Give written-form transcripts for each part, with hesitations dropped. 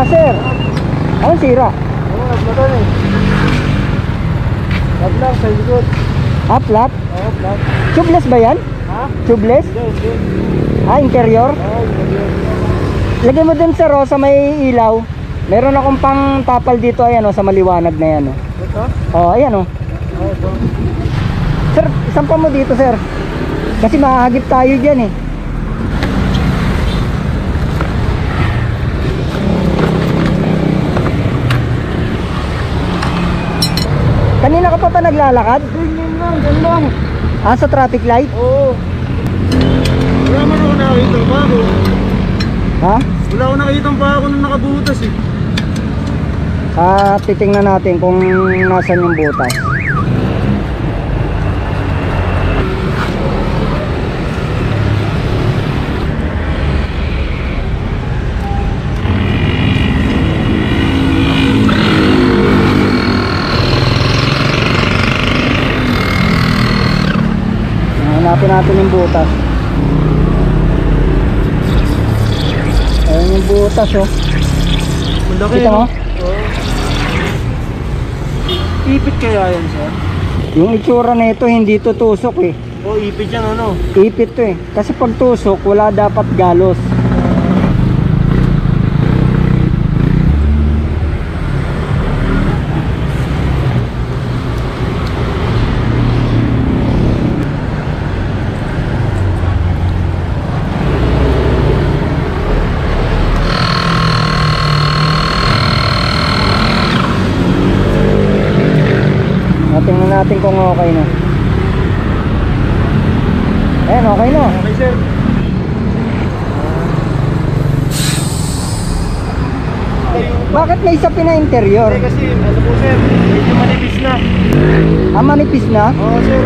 sir. Anong sira? Oo, naglagan eh. Wag lang, sa likod. Flat? Oo, flat. Tubeless ba yan? Ha? Tubeless? Hindi. Interior? Oo, interior. Lagay mo dun sir, sa may ilaw. Meron akong pang tapal dito, ayan sa maliwanag na yan. Ito? Ayan Oo, ito. Sir, isampa mo dito sir. Kasi mahagip tayo dyan eh. Kanina ka pa naglalakad? Ganyan lang, ganyan lang. Sa traffic light? Oo. Wala man ako nakakita pa ako. Ha? Wala ako nakakita pa ako nung nakabutas eh. Titingnan natin kung nasan yung butas. Hanapin natin yung butas. Ayun yung butas Malaki Kita mo? Oo. Ipit kaya yan sir? Yung itsura na ito hindi tutusok eh. Oo, ipit yan ano? Ipit to eh. Kasi pag tusok wala dapat galos. Tingnan natin kung okay na. Ayan, okay na. Okay sir. Bakit may isa na interior? Hindi kasi, ano po sir, medyo manipis na. Manipis na? Oo sir.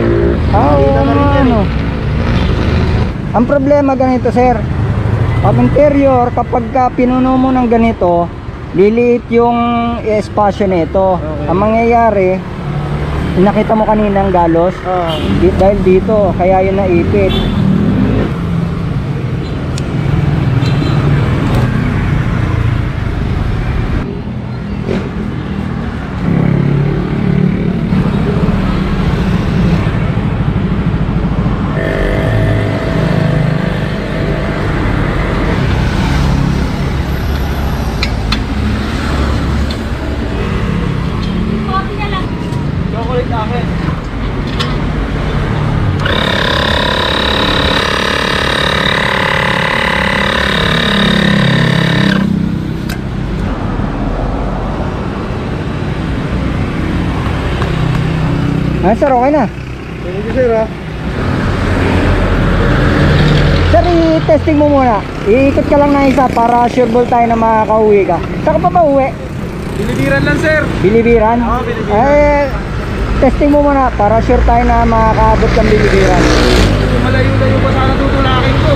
Oo, Nakita na rin yan ano. Ang problema ganito sir. Pag interior, kapag pinuno mo ng ganito, liliit yung espasyo nito. Okay. Ang mangyayari, nakita mo kanina ang galos dahil dito, kaya yun naipit. Chocolate akin. Sir, okay na. Thank you sir ha. Sir, i-testing mo muna. Iikot ka lang ng isa para sure ball tayo na makakauwi ka. Saan ka pa uwi? Bilibiran lang sir. Bilibiran? Oo, Bilibiran. Testing mo muna para sure tayo na makakaabot kang Bilibiran. Malayo-layo pa sana tutulakin ko.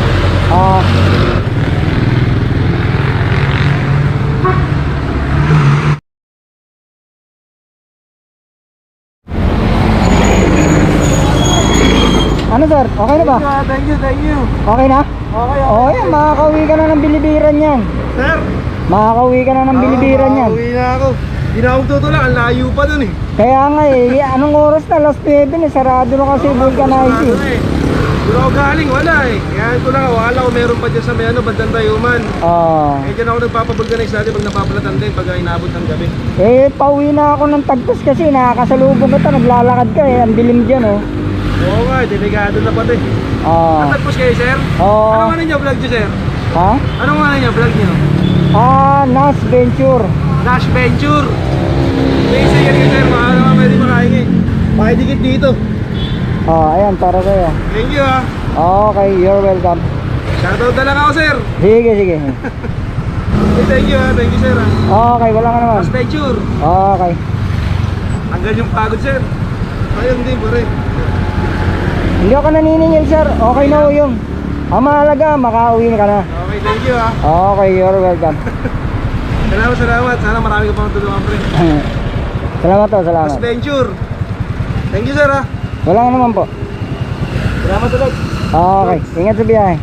Ano sir? Okay na ba? Thank you. Okay na? Okay. Yan, makakauwi ka na ng Bilibiran yan. Sir. Makakauwi ka na ng Bilibiran yan. Uwi na ako. Hindi na akong tutulak, ang layo pa dun eh. Kaya nga anong oras na? Last 7 sarado na kasi vulcanize eh. Doon ako galing, wala eh. Kaya ito lang, wala ko meron pa dyan sa may bandang Tayuman. Eh dyan ako nagpapavulcanize dati pag napapalatan din pag inabot ng gabi. Pauwi na ako ng Tagpos kasi nakakasalubong kita, naglalakad ka ang dilim dyan Oo nga, delikado na pati. Natagpos kayo sir? Anong ano nyo vlog nyo sir? Ha? Anong ano nyo vlog nyo? Nas Venture. Nash Venture. Sige sir, baka naman pwede makahingi. Pakidikit dito. Ayan, para sa'yo. Thank you ha. Okay, you're welcome. Shoutout na lang ako sir. Sige. Thank you sir ha. Okay, wala ka naman. Nash Venture. Okay. Hanggang yung pagod sir. Ayun din pare. Hindi ako naniningil sir. Okay na yung. Ang mahalaga, makauwi ka na. Okay, thank you ha. Okay, you're welcome. Salamat. Sana marami ka pang tulungan pre. Salamat. Nash Venture. Thank you sir ha. Wala ka naman po. Salamat ulit. Okay, ingat sa biyahe.